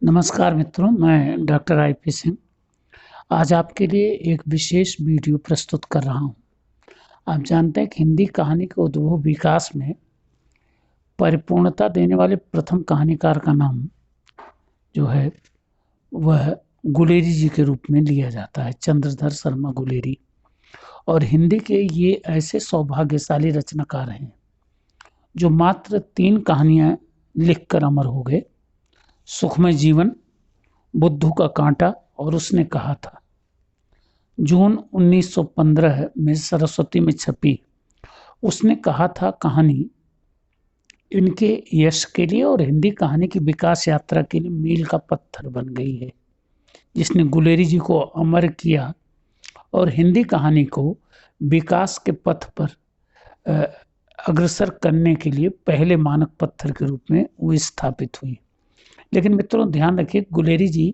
नमस्कार मित्रों, मैं डॉक्टर आईपी सिंह आज आपके लिए एक विशेष वीडियो प्रस्तुत कर रहा हूं। आप जानते हैं कि हिंदी कहानी के उद्भव विकास में परिपूर्णता देने वाले प्रथम कहानीकार का नाम जो है वह गुलेरी जी के रूप में लिया जाता है, चंद्रधर शर्मा गुलेरी। और हिंदी के ये ऐसे सौभाग्यशाली रचनाकार हैं जो मात्र 3 कहानियां लिखकर अमर हो गए। सुखमय जीवन, बुद्धू का कांटा और उसने कहा था। जून 1915 में सरस्वती में छपी उसने कहा था कहानी इनके यश के लिए और हिंदी कहानी की विकास यात्रा के लिए मील का पत्थर बन गई है, जिसने गुलेरी जी को अमर किया और हिंदी कहानी को विकास के पथ पर अग्रसर करने के लिए पहले मानक पत्थर के रूप में वो स्थापित हुई। लेकिन मित्रों ध्यान रखिए, गुलेरी जी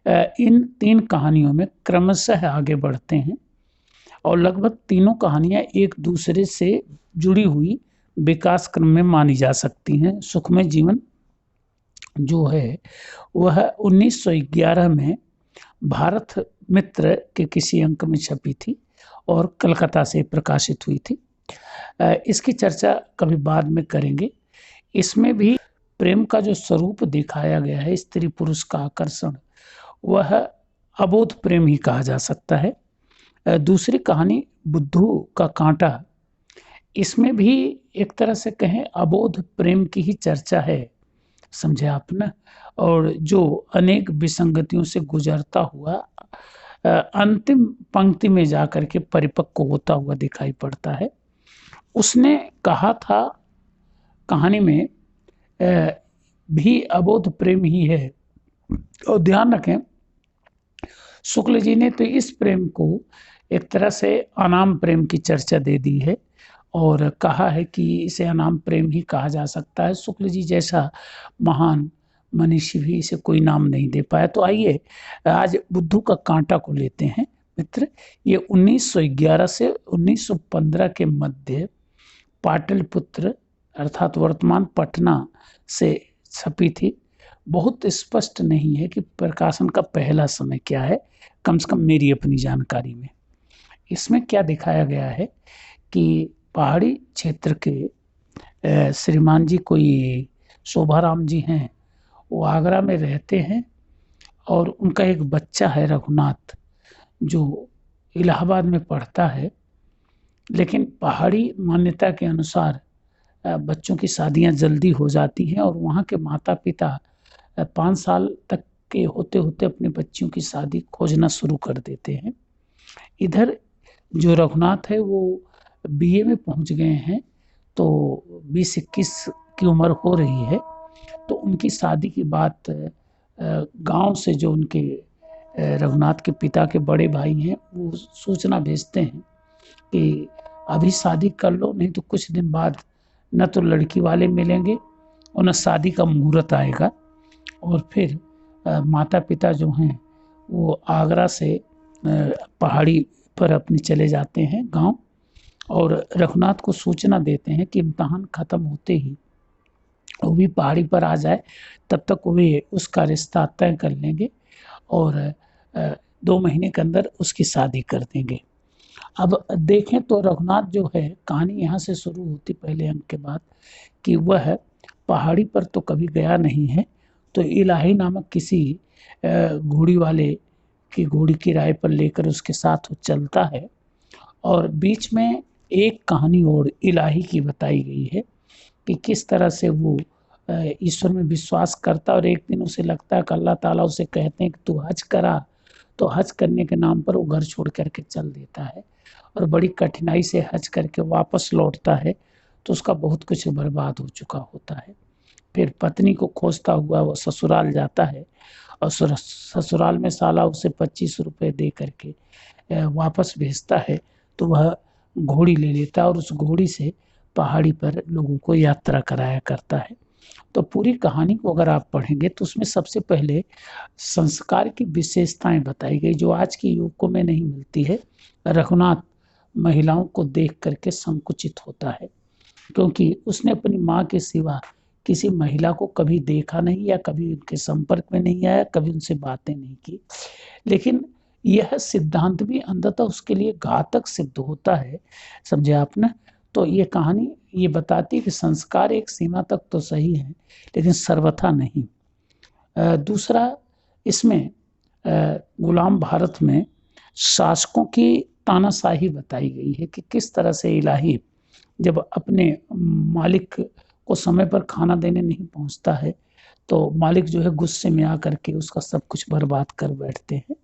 इन 3 कहानियों में क्रमशः आगे बढ़ते हैं और लगभग तीनों कहानियां एक दूसरे से जुड़ी हुई विकास क्रम में मानी जा सकती हैं। सुखमय जीवन जो है वह 1911 में भारत मित्र के किसी अंक में छपी थी और कलकत्ता से प्रकाशित हुई थी। इसकी चर्चा कभी बाद में करेंगे। इसमें भी प्रेम का जो स्वरूप दिखाया गया है, स्त्री पुरुष का आकर्षण, वह अबोध प्रेम ही कहा जा सकता है। दूसरी कहानी बुद्धू का कांटा, इसमें भी एक तरह से कहें अबोध प्रेम की ही चर्चा है, समझे आप ना। और जो अनेक विसंगतियों से गुजरता हुआ अंतिम पंक्ति में जाकर के परिपक्व होता हुआ दिखाई पड़ता है। उसने कहा था कहानी में भी अबोध प्रेम ही है। और ध्यान रखें, शुक्ल जी ने तो इस प्रेम को एक तरह से अनाम प्रेम की चर्चा दे दी है और कहा है कि इसे अनाम प्रेम ही कहा जा सकता है। शुक्ल जी जैसा महान मनीषी भी इसे कोई नाम नहीं दे पाया। तो आइए आज बुद्धू का कांटा को लेते हैं मित्र। ये 1911 से 1915 के मध्य पाटलिपुत्र अर्थात वर्तमान पटना से छपी थी। बहुत स्पष्ट नहीं है कि प्रकाशन का पहला समय क्या है, कम से कम मेरी अपनी जानकारी में। इसमें क्या दिखाया गया है कि पहाड़ी क्षेत्र के श्रीमान जी कोई शोभाराम जी हैं, वो आगरा में रहते हैं और उनका एक बच्चा है रघुनाथ, जो इलाहाबाद में पढ़ता है। लेकिन पहाड़ी मान्यता के अनुसार बच्चों की शादियां जल्दी हो जाती हैं और वहाँ के माता पिता 5 साल तक के होते होते अपने बच्चियों की शादी खोजना शुरू कर देते हैं। इधर जो रघुनाथ है वो बीए में पहुंच गए हैं, तो 20-21 की उम्र हो रही है। तो उनकी शादी की बात गांव से जो उनके रघुनाथ के पिता के बड़े भाई हैं वो सूचना भेजते हैं कि अभी शादी कर लो, नहीं तो कुछ दिन बाद न तो लड़की वाले मिलेंगे और न शादी का मुहूर्त आएगा। और फिर माता पिता जो हैं वो आगरा से पहाड़ी पर अपने चले जाते हैं गांव और रघुनाथ को सूचना देते हैं कि इम्तहान ख़त्म होते ही वो भी पहाड़ी पर आ जाए, तब तक वे उसका रिश्ता तय कर लेंगे और 2 महीने के अंदर उसकी शादी कर देंगे। अब देखें तो रघुनाथ जो है, कहानी यहाँ से शुरू होती पहले अंक के बाद कि वह पहाड़ी पर तो कभी गया नहीं है, तो इलाही नामक किसी घोड़ी वाले की घोड़ी किराए पर लेकर उसके साथ वो चलता है। और बीच में एक कहानी और इलाही की बताई गई है कि किस तरह से वो ईश्वर में विश्वास करता और एक दिन उसे लगता है कि अल्लाह ताला उसे कहते हैं कि तू हज करा, तो हज करने के नाम पर वो घर छोड़ करके चल देता है और बड़ी कठिनाई से हज करके वापस लौटता है तो उसका बहुत कुछ बर्बाद हो चुका होता है। फिर पत्नी को खोजता हुआ वो ससुराल जाता है और ससुराल में साला उसे 25 रुपये दे करके वापस भेजता है, तो वह घोड़ी ले लेता है और उस घोड़ी से पहाड़ी पर लोगों को यात्रा कराया करता है। तो पूरी कहानी को अगर आप पढ़ेंगे तो उसमें सबसे पहले संस्कार की विशेषताएं बताई गई जो आज के युवकों में नहीं मिलती है। रघुनाथ महिलाओं को देख करके संकुचित होता है क्योंकि उसने अपनी माँ के सिवा किसी महिला को कभी देखा नहीं या कभी उनके संपर्क में नहीं आया, कभी उनसे बातें नहीं की, लेकिन यह सिद्धांत भी अंततः उसके लिए घातक सिद्ध होता है। समझे आप ना? तो ये कहानी ये बताती है कि संस्कार एक सीमा तक तो सही है, लेकिन सर्वथा नहीं। दूसरा इसमें गुलाम भारत में शासकों की तानाशाही बताई गई है कि किस तरह से इलाही जब अपने मालिक को समय पर खाना देने नहीं पहुंचता है, तो मालिक जो है गुस्से में आकर के उसका सब कुछ बर्बाद कर बैठते हैं।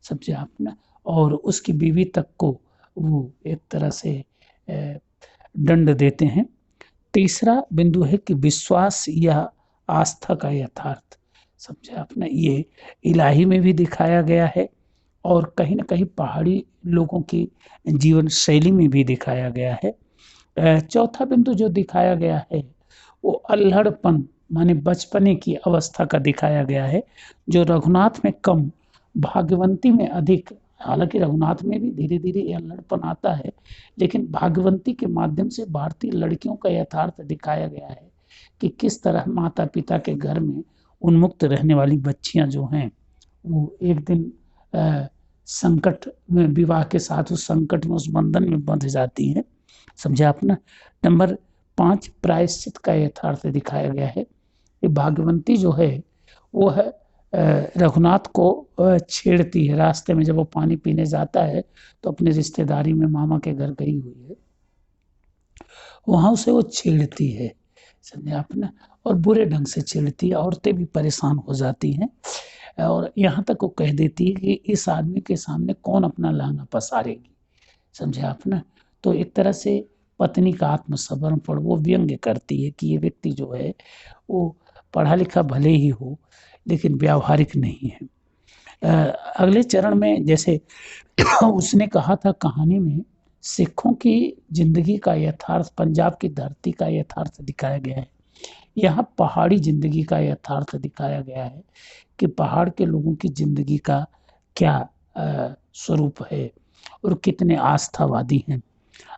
समझे आप ना? और उसकी बीवी तक को वो एक तरह से दंड देते हैं। तीसरा बिंदु है कि विश्वास या आस्था का यथार्थ। समझे आप ना? ये इलाही में भी दिखाया गया है और कहीं न कहीं पहाड़ी लोगों की जीवन शैली में भी दिखाया गया है। चौथा बिंदु जो दिखाया गया है वो अल्हड़पन माने बचपने की अवस्था का दिखाया गया है, जो रघुनाथ में कम, भाग्यवंती में अधिक। हालाँकि रघुनाथ में भी धीरे-धीरे ये अल्हड़पन आता है, लेकिन भाग्यवंती के माध्यम से भारतीय लड़कियों का यथार्थ दिखाया गया है कि किस तरह माता-पिता के घर में उन्मुक्त रहने वाली बच्चियाँ जो हैं, वो एक दिन संकट में विवाह के साथ उस संकट में, उस बंधन में बंध जाती हैं। समझे आप ना? नंबर 5 प्रायश्चित का यथार्थ दिखाया गया है कि भाग्यवंती जो है वो है रघुनाथ को छेड़ती है। रास्ते में जब वो पानी पीने जाता है तो अपने रिश्तेदारी में मामा के घर गई हुई है, वहाँ उसे वो छेड़ती है। समझे आप ना? और बुरे ढंग से छेड़ती है, औरतें भी परेशान हो जाती हैं और यहाँ तक वो कह देती है कि इस आदमी के सामने कौन अपना लहंगा पसारेगी। समझे आप ना? तो एक तरह से पत्नी का आत्मसमर्पण वो व्यंग्य करती है कि ये व्यक्ति जो है वो पढ़ा लिखा भले ही हो, लेकिन व्यावहारिक नहीं है। अगले चरण में जैसे उसने कहा था कहानी में, सिखों की जिंदगी का यथार्थ, पंजाब की धरती का यथार्थ दिखाया गया है। यहाँ पहाड़ी जिंदगी का यथार्थ दिखाया गया है कि पहाड़ के लोगों की जिंदगी का क्या स्वरूप है और कितने आस्थावादी हैं।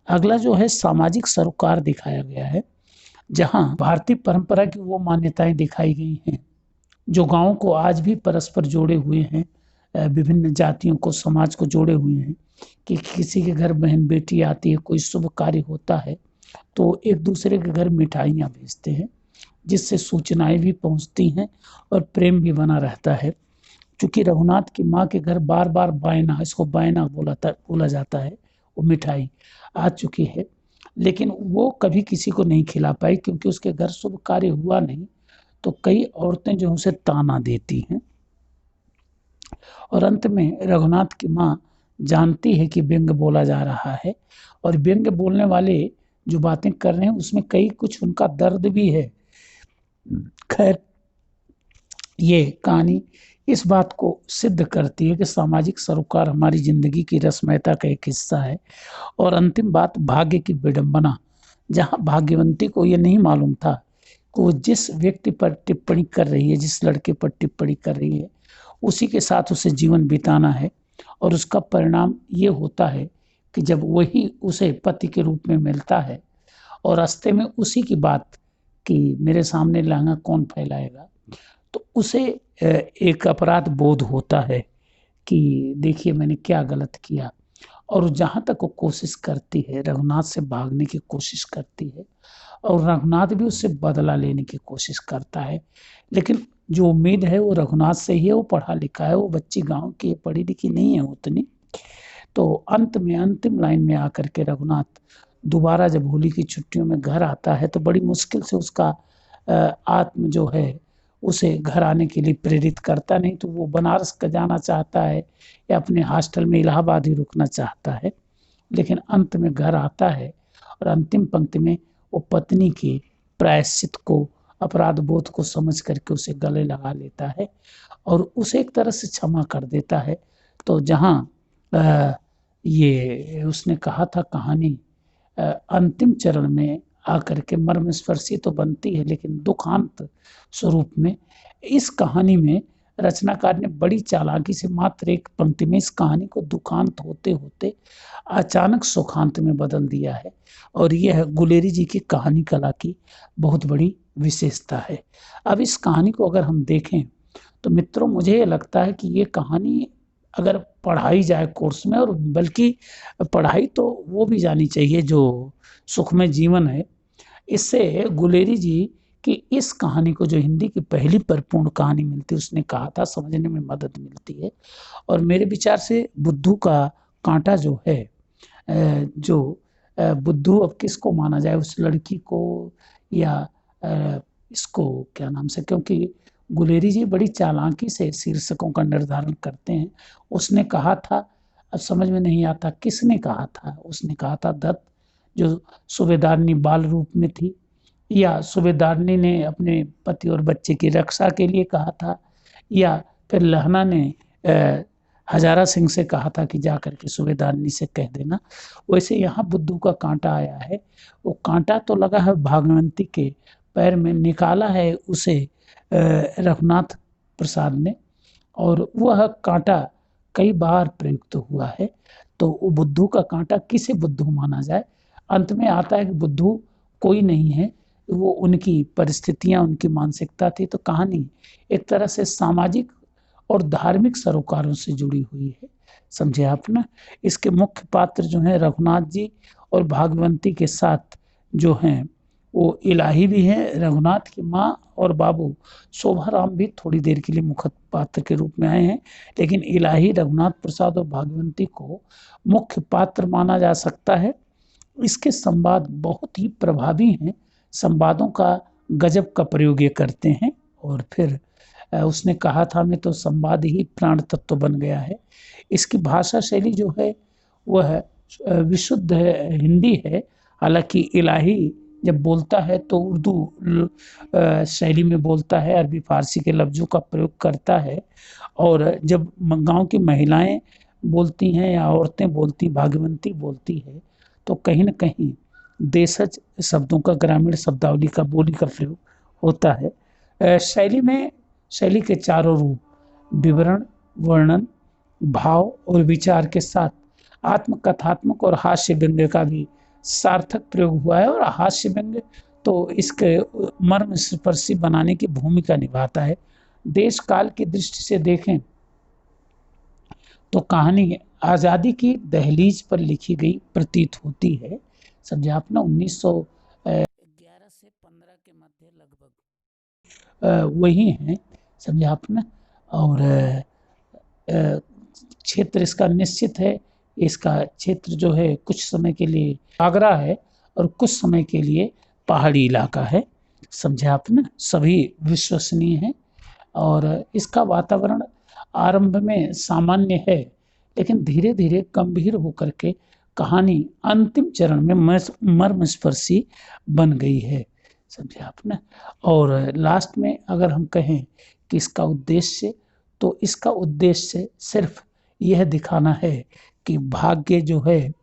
अगला जो है सामाजिक सरोकार दिखाया गया है, जहाँ भारतीय परंपरा की वो मान्यताएं दिखाई गई हैं जो गाँव को आज भी परस्पर जोड़े हुए हैं, विभिन्न जातियों को, समाज को जोड़े हुए हैं कि किसी के घर बहन बेटी आती है, कोई शुभ कार्य होता है तो एक दूसरे के घर मिठाइयाँ भेजते हैं, जिससे सूचनाएं भी पहुंचती हैं और प्रेम भी बना रहता है। चूँकि रघुनाथ की माँ के घर बार-बार बायना, इसको बायना बोला जाता है, वो मिठाई आ चुकी है, लेकिन वो कभी किसी को नहीं खिला पाई क्योंकि उसके घर शुभ कार्य हुआ नहीं, तो कई औरतें जो उसे ताना देती हैं और अंत में रघुनाथ की माँ जानती है कि व्यंग्य बोला जा रहा है और व्यंग्य बोलने वाले जो बातें कर रहे हैं उसमें कई कुछ उनका दर्द भी है। खैर, ये कहानी इस बात को सिद्ध करती है कि सामाजिक सरोकार हमारी ज़िंदगी की रसमयता का एक हिस्सा है। और अंतिम बात, भाग्य की विडंबना, जहाँ भाग्यवंती को ये नहीं मालूम था कि वो जिस व्यक्ति पर टिप्पणी कर रही है, जिस लड़के पर टिप्पणी कर रही है, उसी के साथ उसे जीवन बिताना है और उसका परिणाम ये होता है कि जब वही उसे पति के रूप में मिलता है और रास्ते में उसी की बात कि मेरे सामने लहंगा कौन फैलाएगा, तो उसे एक अपराध बोध होता है कि देखिए मैंने क्या गलत किया। और जहाँ तक वो कोशिश करती है, रघुनाथ से भागने की कोशिश करती है और रघुनाथ भी उससे बदला लेने की कोशिश करता है, लेकिन जो उम्मीद है वो रघुनाथ से ही है। वो पढ़ा लिखा है, वो बच्ची गाँव की है, पढ़ी लिखी नहीं है उतनी। तो अंत में अंतिम लाइन में आकर के रघुनाथ दोबारा जब होली की छुट्टियों में घर आता है तो बड़ी मुश्किल से उसका आत्म जो है उसे घर आने के लिए प्रेरित करता, नहीं तो वो बनारस का जाना चाहता है या अपने हॉस्टल में इलाहाबाद ही रुकना चाहता है। लेकिन अंत में घर आता है और अंतिम पंक्ति में वो पत्नी के प्रायश्चित को, अपराध बोध को समझ करके उसे गले लगा लेता है और उसे एक तरह से क्षमा कर देता है। तो जहाँ ये उसने कहा था कहानी अंतिम चरण में आकर के मर्मस्पर्शी तो बनती है, लेकिन दुखांत स्वरूप में इस कहानी में रचनाकार ने बड़ी चालाकी से मात्र एक पंक्ति में इस कहानी को दुखांत होते होते अचानक सुखांत में बदल दिया है। और यह गुलेरी जी की कहानी कला की बहुत बड़ी विशेषता है। अब इस कहानी को अगर हम देखें तो मित्रों मुझे ये लगता है कि ये कहानी अगर पढ़ाई जाए कोर्स में, और बल्कि पढ़ाई तो वो भी जानी चाहिए जो सुखमय जीवन है, इससे गुलेरी जी की इस कहानी को, जो हिंदी की पहली परिपूर्ण कहानी मिलती है, उसने कहा था, समझने में मदद मिलती है। और मेरे विचार से बुद्धू का कांटा जो है, बुद्धू अब किसको माना जाए, उस लड़की को या इसको क्या नाम से, क्योंकि गुलेरी जी बड़ी चालाकी से शीर्षकों का निर्धारण करते हैं। उसने कहा था, अब समझ में नहीं आता किसने कहा था, उसने कहा था दत्त, जो सूबेदारनी बाल रूप में थी, या सूबेदारनी ने अपने पति और बच्चे की रक्षा के लिए कहा था, या फिर लहना ने हजारा सिंह से कहा था कि जा करके सूबेदारनी से कह देना। वैसे यहाँ बुद्धू का कांटा आया है, वो कांटा तो लगा है भागवंती के पैर में, निकाला है उसे रघुनाथ प्रसाद ने, और वह कांटा कई बार प्रयुक्त हुआ है। तो वो बुद्धू का कांटा किसे बुद्धू माना जाए, अंत में आता है कि बुद्धू कोई नहीं है, वो उनकी परिस्थितियां, उनकी मानसिकता थी। तो कहानी एक तरह से सामाजिक और धार्मिक सरोकारों से जुड़ी हुई है, समझे आप ना। इसके मुख्य पात्र जो हैं रघुनाथ जी और भागवंती के साथ जो हैं वो इलाही भी हैं। रघुनाथ की माँ और बाबू शोभाराम भी थोड़ी देर के लिए मुख्य पात्र के रूप में आए हैं, लेकिन इलाही, रघुनाथ प्रसाद और भागवंती को मुख्य पात्र माना जा सकता है। इसके संवाद बहुत ही प्रभावी हैं, संवादों का गजब का प्रयोग ये करते हैं। और फिर उसने कहा था, मैं तो संवाद ही प्राण तत्व बन गया है। इसकी भाषा शैली जो है वह विशुद्ध हिंदी है, हालांकि इलाही जब बोलता है तो उर्दू शैली में बोलता है, अरबी फारसी के लफ्ज़ों का प्रयोग करता है। और जब गांव की महिलाएं बोलती हैं या औरतें बोलती, भागवंती बोलती है, तो कहीं ना कहीं देशज शब्दों का, ग्रामीण शब्दावली का, बोली का प्रयोग होता है। शैली के चारों रूप, विवरण, वर्णन, भाव और विचार के साथ आत्मकथात्मक और हास्य व्यंग्य का भी सार्थक प्रयोग हुआ है। और हास्य व्यंग्य तो इसके मर्म स्पर्शी बनाने की भूमिका निभाता है। देश काल की दृष्टि से देखें तो कहानी आज़ादी की दहलीज पर लिखी गई प्रतीत होती है। समझे आप ना, 1911 से 15 के मध्य लगभग वही है, समझे आप ना। और क्षेत्र इसका निश्चित है, इसका क्षेत्र जो है कुछ समय के लिए आगरा है और कुछ समय के लिए पहाड़ी इलाका है, समझे आप ना। सभी विश्वसनीय हैं और इसका वातावरण आरंभ में सामान्य है, लेकिन धीरे धीरे गंभीर होकर के कहानी अंतिम चरण में मर्मस्पर्शी बन गई है, समझे आप ना। और लास्ट में अगर हम कहें कि इसका उद्देश्य, तो इसका उद्देश्य सिर्फ यह दिखाना है कि भाग्य जो है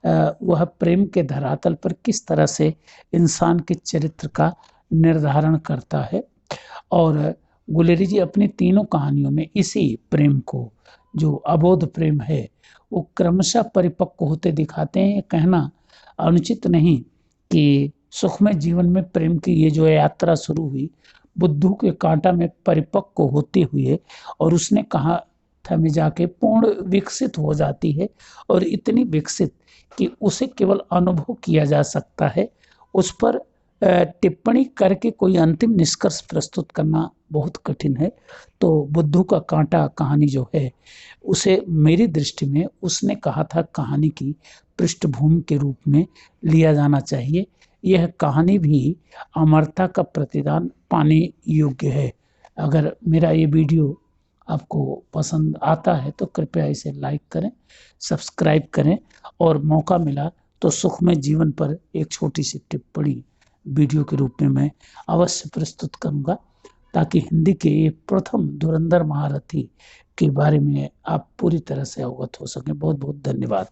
वह प्रेम के धरातल पर किस तरह से इंसान के चरित्र का निर्धारण करता है। और गुलेरी जी अपनी तीनों कहानियों में इसी प्रेम को, जो अबोध प्रेम है, वो क्रमशः परिपक्व होते दिखाते हैं। ये कहना अनुचित नहीं कि सुखमय जीवन में प्रेम की ये जो यात्रा शुरू हुई बुद्धू के कांटा में परिपक्व होते हुए, और उसने कहा था में जाके पूर्ण विकसित हो जाती है, और इतनी विकसित कि उसे केवल अनुभव किया जा सकता है, उस पर टिप्पणी करके कोई अंतिम निष्कर्ष प्रस्तुत करना बहुत कठिन है। तो बुद्धू का कांटा कहानी जो है, उसे मेरी दृष्टि में उसने कहा था कहानी की पृष्ठभूमि के रूप में लिया जाना चाहिए। यह कहानी भी अमरता का प्रतिदान पाने योग्य है। अगर मेरा ये वीडियो आपको पसंद आता है तो कृपया इसे लाइक करें, सब्सक्राइब करें, और मौका मिला तो सुखमय जीवन पर एक छोटी सी टिप्पणी वीडियो के रूप में मैं अवश्य प्रस्तुत करूंगा, ताकि हिंदी के ये प्रथम धुरंधर महारथी के बारे में आप पूरी तरह से अवगत हो सकें। बहुत बहुत धन्यवाद।